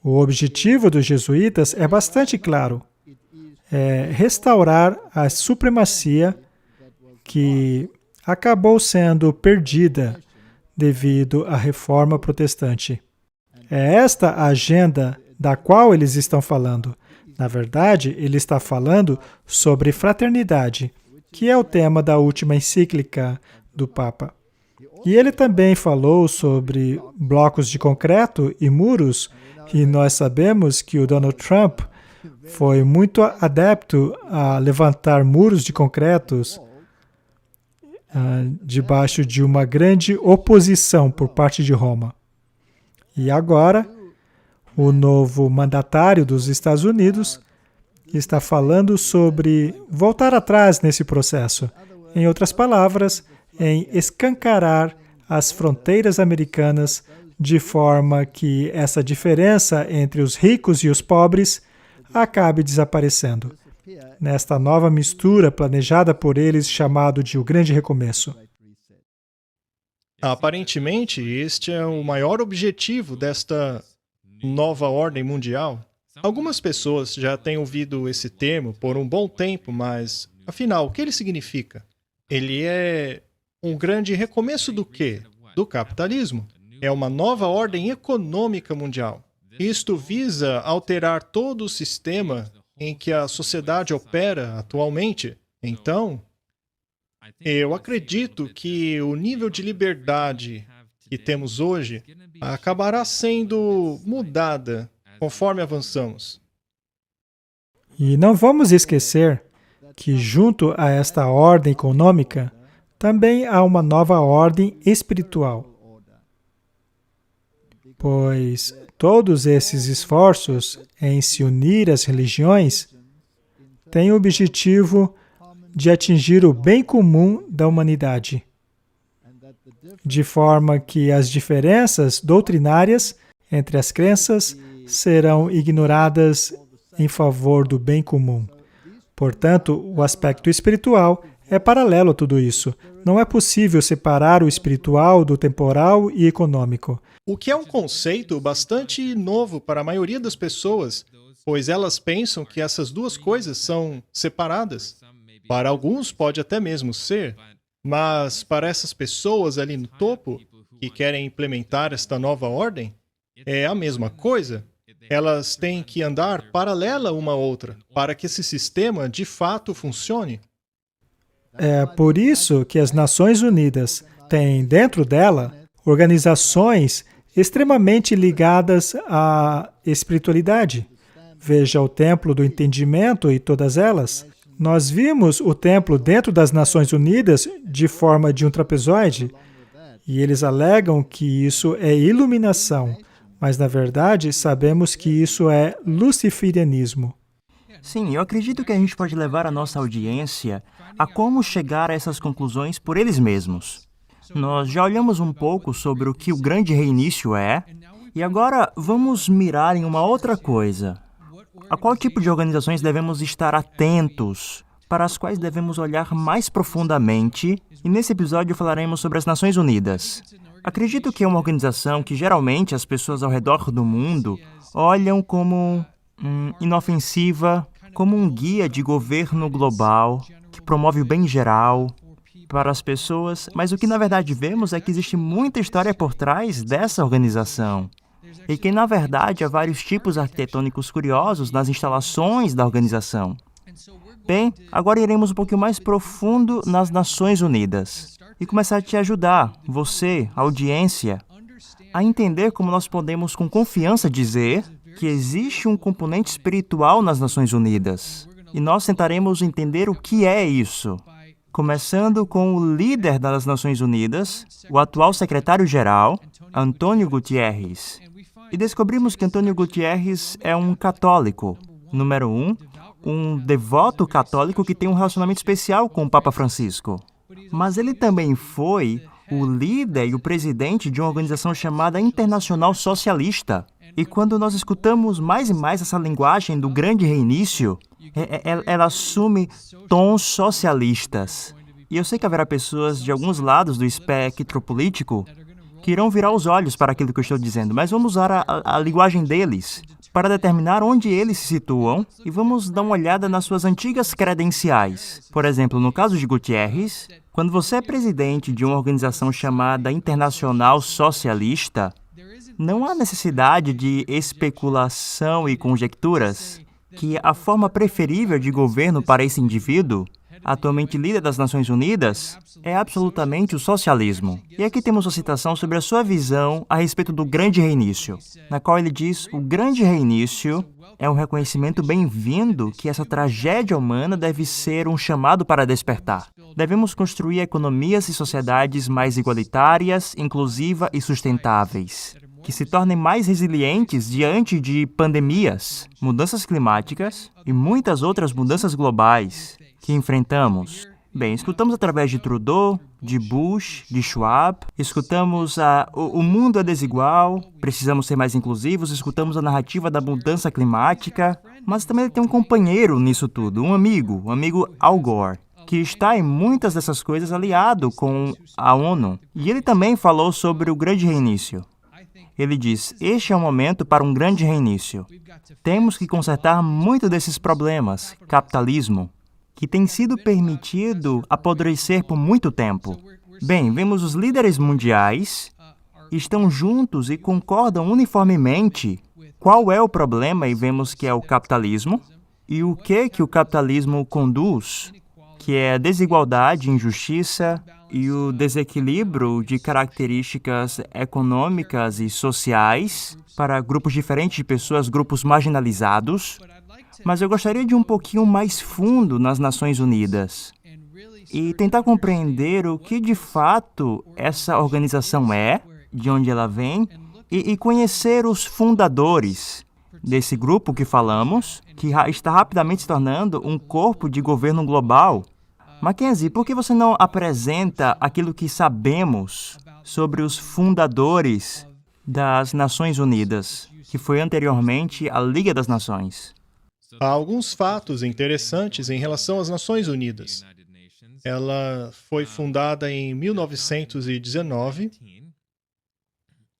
O objetivo dos jesuítas é bastante claro. É restaurar a supremacia que acabou sendo perdida devido à Reforma Protestante. É esta a agenda da qual eles estão falando. Na verdade, ele está falando sobre fraternidade, que é o tema da última encíclica do Papa. E ele também falou sobre blocos de concreto e muros, e nós sabemos que o Donald Trump foi muito adepto a levantar muros de concretos debaixo de uma grande oposição por parte de Roma. E agora, o novo mandatário dos Estados Unidos está falando sobre voltar atrás nesse processo. Em outras palavras, em escancarar as fronteiras americanas de forma que essa diferença entre os ricos e os pobres acabe desaparecendo, nesta nova mistura planejada por eles chamado de o Grande Recomeço. Aparentemente, este é o maior objetivo desta nova ordem mundial. Algumas pessoas já têm ouvido esse termo por um bom tempo, mas, afinal, o que ele significa? Ele é um grande recomeço do quê? Do capitalismo. É uma nova ordem econômica mundial. Isto visa alterar todo o sistema em que a sociedade opera atualmente. Então, eu acredito que o nível de liberdade que temos hoje acabará sendo mudada conforme avançamos. E não vamos esquecer que, junto a esta ordem econômica, também há uma nova ordem espiritual. Pois todos esses esforços em se unir às religiões têm o objetivo de atingir o bem comum da humanidade, de forma que as diferenças doutrinárias entre as crenças serão ignoradas em favor do bem comum. Portanto, o aspecto espiritual é paralelo a tudo isso. Não é possível separar o espiritual do temporal e econômico. O que é um conceito bastante novo para a maioria das pessoas, pois elas pensam que essas duas coisas são separadas. Para alguns pode até mesmo ser, mas para essas pessoas ali no topo, que querem implementar esta nova ordem, é a mesma coisa. Elas têm que andar paralela uma à outra, para que esse sistema de fato funcione. É por isso que as Nações Unidas têm dentro dela organizações extremamente ligadas à espiritualidade. Veja o Templo do Entendimento e todas elas. Nós vimos o templo dentro das Nações Unidas de forma de um trapezoide, e eles alegam que isso é iluminação, mas na verdade sabemos que isso é luciferianismo. Sim, eu acredito que a gente pode levar a nossa audiência a como chegar a essas conclusões por eles mesmos. Nós já olhamos um pouco sobre o que o grande reinício é, e agora vamos mirar em uma outra coisa. A qual tipo de organizações devemos estar atentos, para as quais devemos olhar mais profundamente, e nesse episódio falaremos sobre as Nações Unidas. Acredito que é uma organização que geralmente as pessoas ao redor do mundo olham como inofensiva, como um guia de governo global, que promove o bem geral para as pessoas, mas o que na verdade vemos é que existe muita história por trás dessa organização. E que, na verdade, há vários tipos arquitetônicos curiosos nas instalações da organização. Bem, agora iremos um pouquinho mais profundo nas Nações Unidas e começar a te ajudar, você, a audiência, a entender como nós podemos com confiança dizer que existe um componente espiritual nas Nações Unidas. E nós tentaremos entender o que é isso. Começando com o líder das Nações Unidas, o atual secretário-geral, Antônio Guterres. E descobrimos que Antônio Guterres é um católico. Número 1, um devoto católico que tem um relacionamento especial com o Papa Francisco. Mas ele também foi o líder e o presidente de uma organização chamada Internacional Socialista. E quando nós escutamos mais e mais essa linguagem do grande reinício, ela assume tons socialistas. E eu sei que haverá pessoas de alguns lados do espectro político que irão virar os olhos para aquilo que eu estou dizendo, mas vamos usar a linguagem deles para determinar onde eles se situam e vamos dar uma olhada nas suas antigas credenciais. Por exemplo, no caso de Guterres, quando você é presidente de uma organização chamada Internacional Socialista, não há necessidade de especulação e conjecturas que a forma preferível de governo para esse indivíduo atualmente líder das Nações Unidas, é absolutamente o socialismo. E aqui temos uma citação sobre a sua visão a respeito do grande reinício, na qual ele diz: o grande reinício é um reconhecimento bem-vindo que essa tragédia humana deve ser um chamado para despertar. Devemos construir economias e sociedades mais igualitárias, inclusivas e sustentáveis, que se tornem mais resilientes diante de pandemias, mudanças climáticas e muitas outras mudanças globais que enfrentamos. Bem, escutamos através de Trudeau, de Bush, de Schwab, escutamos o mundo é desigual, precisamos ser mais inclusivos, escutamos a narrativa da mudança climática, mas também tem um companheiro nisso tudo, um amigo, o amigo Al Gore, que está em muitas dessas coisas aliado com a ONU. E ele também falou sobre o grande reinício. Ele diz: este é o momento para um grande reinício. Temos que consertar muito desses problemas, capitalismo, que tem sido permitido apodrecer por muito tempo. Bem, vemos os líderes mundiais estão juntos e concordam uniformemente qual é o problema, e vemos que é o capitalismo, e o que o capitalismo conduz, que é a desigualdade, injustiça e o desequilíbrio de características econômicas e sociais para grupos diferentes de pessoas, grupos marginalizados. Mas eu gostaria de ir um pouquinho mais fundo nas Nações Unidas e tentar compreender o que de fato essa organização é, de onde ela vem, e conhecer os fundadores desse grupo que falamos, que está rapidamente se tornando um corpo de governo global. Mackenzie, por que você não apresenta aquilo que sabemos sobre os fundadores das Nações Unidas, que foi anteriormente a Liga das Nações? Há alguns fatos interessantes em relação às Nações Unidas. Ela foi fundada em 1919.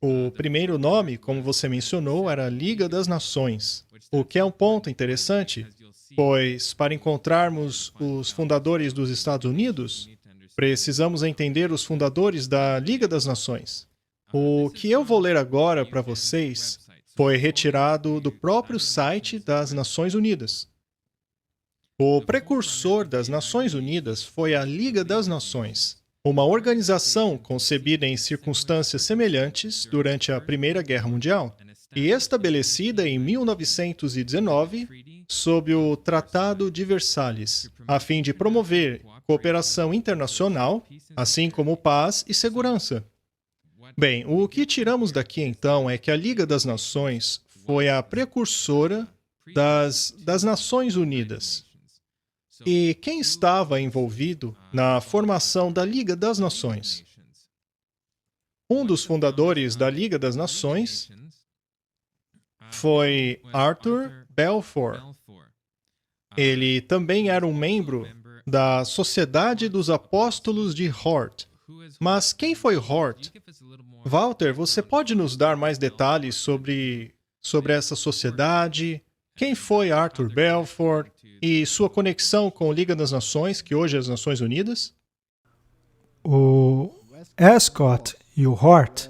O primeiro nome, como você mencionou, era Liga das Nações, o que é um ponto interessante, pois para encontrarmos os fundadores dos Estados Unidos, precisamos entender os fundadores da Liga das Nações. O que eu vou ler agora para vocês foi retirado do próprio site das Nações Unidas. O precursor das Nações Unidas foi a Liga das Nações, uma organização concebida em circunstâncias semelhantes durante a Primeira Guerra Mundial e estabelecida em 1919 sob o Tratado de Versalhes, a fim de promover cooperação internacional, assim como paz e segurança. Bem, o que tiramos daqui, então, é que a Liga das Nações foi a precursora das Nações Unidas. E quem estava envolvido na formação da Liga das Nações? Um dos fundadores da Liga das Nações foi Arthur Balfour. Ele também era um membro da Sociedade dos Apóstolos de Hort. Mas quem foi Hort? Walter, você pode nos dar mais detalhes sobre essa sociedade? Quem foi Arthur Balfour e sua conexão com a Liga das Nações, que hoje é as Nações Unidas? O Ascot e o Hort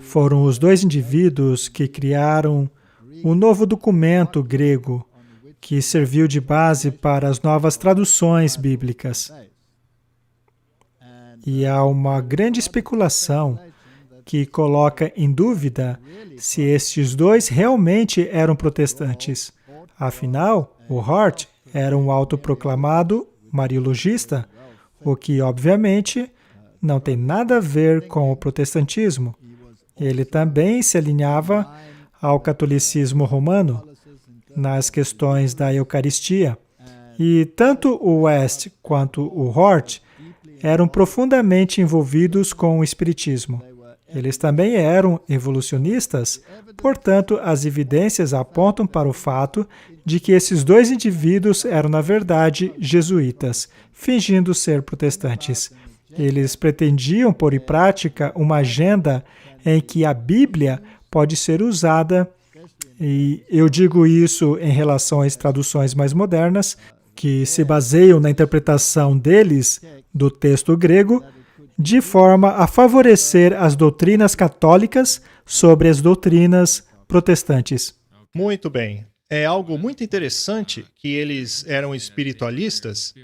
foram os dois indivíduos que criaram o novo documento grego que serviu de base para as novas traduções bíblicas. E há uma grande especulação que coloca em dúvida se estes dois realmente eram protestantes. Afinal, o Hort era um autoproclamado mariologista, o que, obviamente, não tem nada a ver com o protestantismo. Ele também se alinhava ao catolicismo romano nas questões da Eucaristia. E tanto o West quanto o Hort eram profundamente envolvidos com o Espiritismo. Eles também eram evolucionistas, portanto, as evidências apontam para o fato de que esses dois indivíduos eram, na verdade, jesuítas, fingindo ser protestantes. Eles pretendiam pôr em prática uma agenda em que a Bíblia pode ser usada, e eu digo isso em relação às traduções mais modernas, que se baseiam na interpretação deles do texto grego, de forma a favorecer as doutrinas católicas sobre as doutrinas protestantes. Muito bem. É algo muito interessante que eles eram espiritualistas.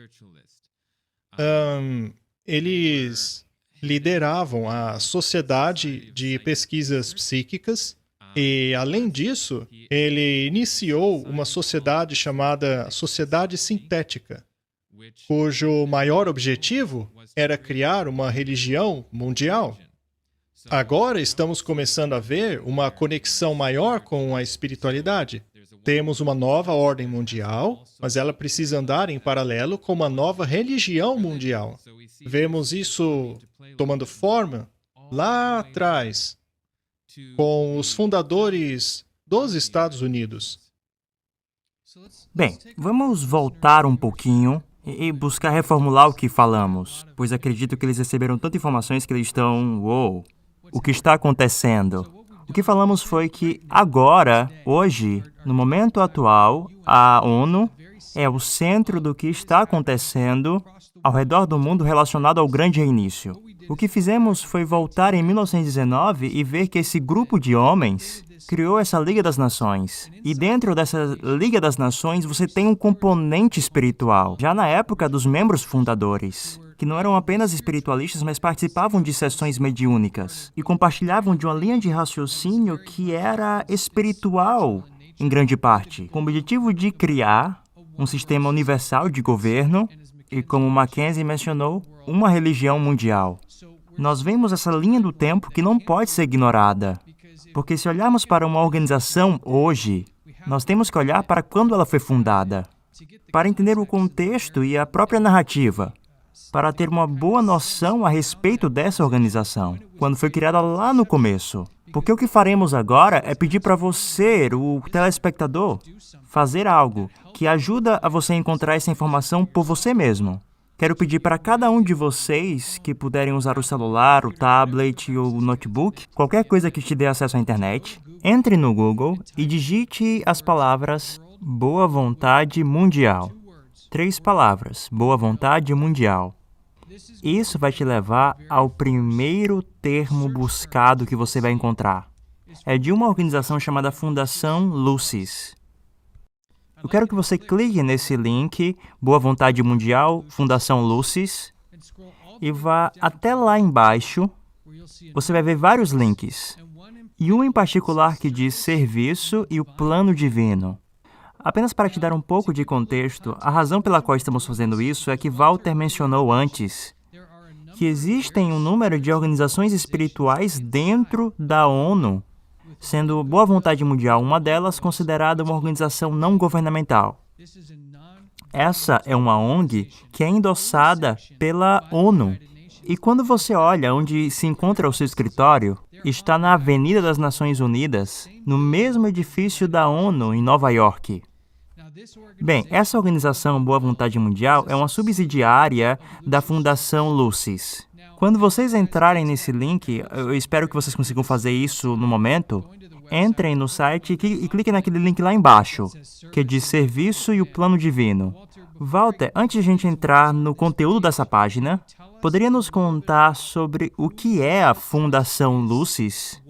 Eles lideravam a Sociedade de Pesquisas Psíquicas e, além disso, ele iniciou uma sociedade chamada Sociedade Sintética, cujo maior objetivo era criar uma religião mundial. Agora estamos começando a ver uma conexão maior com a espiritualidade. Temos uma nova ordem mundial, mas ela precisa andar em paralelo com uma nova religião mundial. Vemos isso tomando forma lá atrás, com os fundadores dos Estados Unidos. Bem, vamos voltar um pouquinho e buscar reformular o que falamos, pois acredito que eles receberam tantas informações que eles estão... Uou, o que está acontecendo? O que falamos foi que agora, hoje, no momento atual, a ONU é o centro do que está acontecendo ao redor do mundo relacionado ao grande reinício. O que fizemos foi voltar em 1919 e ver que esse grupo de homens criou essa Liga das Nações. E dentro dessa Liga das Nações, você tem um componente espiritual, já na época dos membros fundadores, que não eram apenas espiritualistas, mas participavam de sessões mediúnicas e compartilhavam de uma linha de raciocínio que era espiritual, em grande parte, com o objetivo de criar um sistema universal de governo e, como Mackenzie mencionou, uma religião mundial. Nós vemos essa linha do tempo que não pode ser ignorada, porque se olharmos para uma organização hoje, nós temos que olhar para quando ela foi fundada, para entender o contexto e a própria narrativa, para ter uma boa noção a respeito dessa organização, quando foi criada lá no começo. Porque o que faremos agora é pedir para você, o telespectador, fazer algo que ajuda a você encontrar essa informação por você mesmo. Quero pedir para cada um de vocês que puderem usar o celular, o tablet ou o notebook, qualquer coisa que te dê acesso à internet, entre no Google e digite as palavras Boa Vontade Mundial. 3 palavras, Boa Vontade Mundial. Isso vai te levar ao primeiro termo buscado que você vai encontrar. É de uma organização chamada Fundação Lucis. Eu quero que você clique nesse link, Boa Vontade Mundial, Fundação Lucis, e vá até lá embaixo. Você vai ver vários links, e um em particular que diz Serviço e o Plano Divino. Apenas para te dar um pouco de contexto, a razão pela qual estamos fazendo isso é que Walter mencionou antes que existem um número de organizações espirituais dentro da ONU, sendo Boa Vontade Mundial uma delas, considerada uma organização não governamental. Essa é uma ONG que é endossada pela ONU. E quando você olha onde se encontra o seu escritório, está na Avenida das Nações Unidas, no mesmo edifício da ONU em Nova York. Bem, essa organização Boa Vontade Mundial é uma subsidiária da Fundação Lucis. Quando vocês entrarem nesse link, eu espero que vocês consigam fazer isso no momento, entrem no site e cliquem naquele link lá embaixo, que diz Serviço e o Plano Divino. Walter, antes de a gente entrar no conteúdo dessa página, poderia nos contar sobre o que é a Fundação Lucis?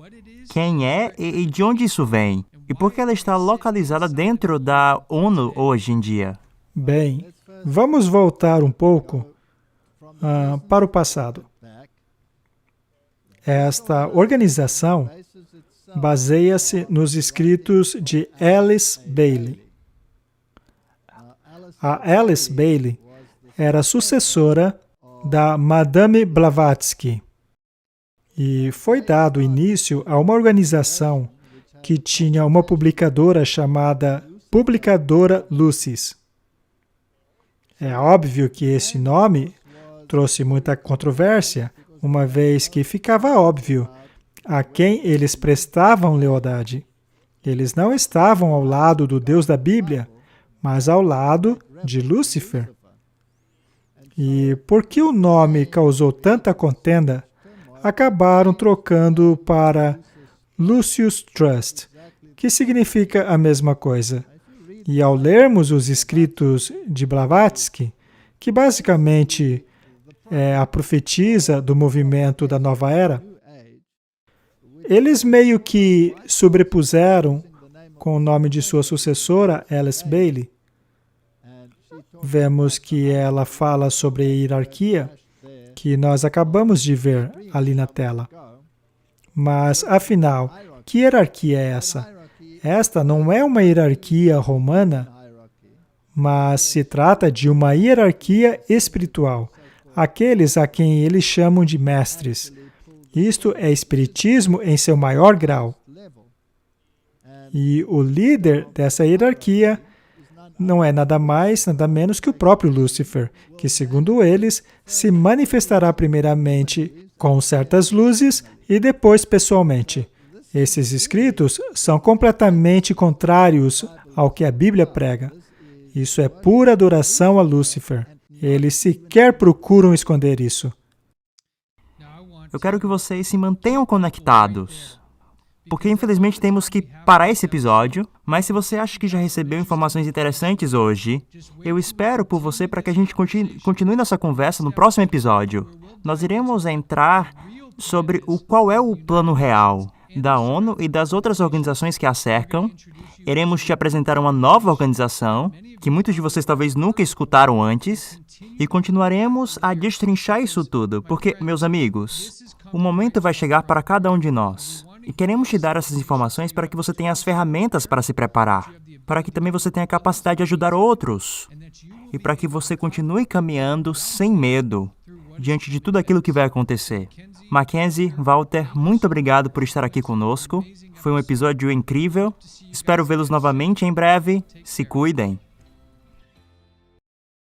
Quem é e de onde isso vem? E por que ela está localizada dentro da ONU hoje em dia? Bem, vamos voltar um pouco para o passado. Esta organização baseia-se nos escritos de Alice Bailey. A Alice Bailey era sucessora da Madame Blavatsky e foi dado início a uma organização que tinha uma publicadora chamada Publicadora Lucis. É óbvio que esse nome trouxe muita controvérsia, uma vez que ficava óbvio a quem eles prestavam lealdade. Eles não estavam ao lado do Deus da Bíblia, mas ao lado de Lúcifer. E porque o nome causou tanta contenda, acabaram trocando para Lucius Trust, que significa a mesma coisa. E ao lermos os escritos de Blavatsky, que basicamente é a profetisa do movimento da Nova Era, eles meio que sobrepuseram com o nome de sua sucessora, Alice Bailey, vemos que ela fala sobre a hierarquia que nós acabamos de ver ali na tela. Mas, afinal, que hierarquia é essa? Esta não é uma hierarquia romana, mas se trata de uma hierarquia espiritual, aqueles a quem eles chamam de mestres. Isto é espiritismo em seu maior grau. E o líder dessa hierarquia não é nada mais, nada menos que o próprio Lúcifer, que, segundo eles, se manifestará primeiramente com certas luzes e depois pessoalmente. Esses escritos são completamente contrários ao que a Bíblia prega. Isso é pura adoração a Lúcifer. Eles sequer procuram esconder isso. Eu quero que vocês se mantenham conectados, porque infelizmente temos que parar esse episódio, mas se você acha que já recebeu informações interessantes hoje, eu espero por você para que a gente continue nossa conversa no próximo episódio. Nós iremos entrar sobre qual é o plano real da ONU e das outras organizações que a cercam. Iremos te apresentar uma nova organização, que muitos de vocês talvez nunca escutaram antes, e continuaremos a destrinchar isso tudo, porque, meus amigos, o momento vai chegar para cada um de nós. E queremos te dar essas informações para que você tenha as ferramentas para se preparar, para que também você tenha a capacidade de ajudar outros, e para que você continue caminhando sem medo diante de tudo aquilo que vai acontecer. Mackenzie, Walter, muito obrigado por estar aqui conosco. Foi um episódio incrível. Espero vê-los novamente em breve. Se cuidem.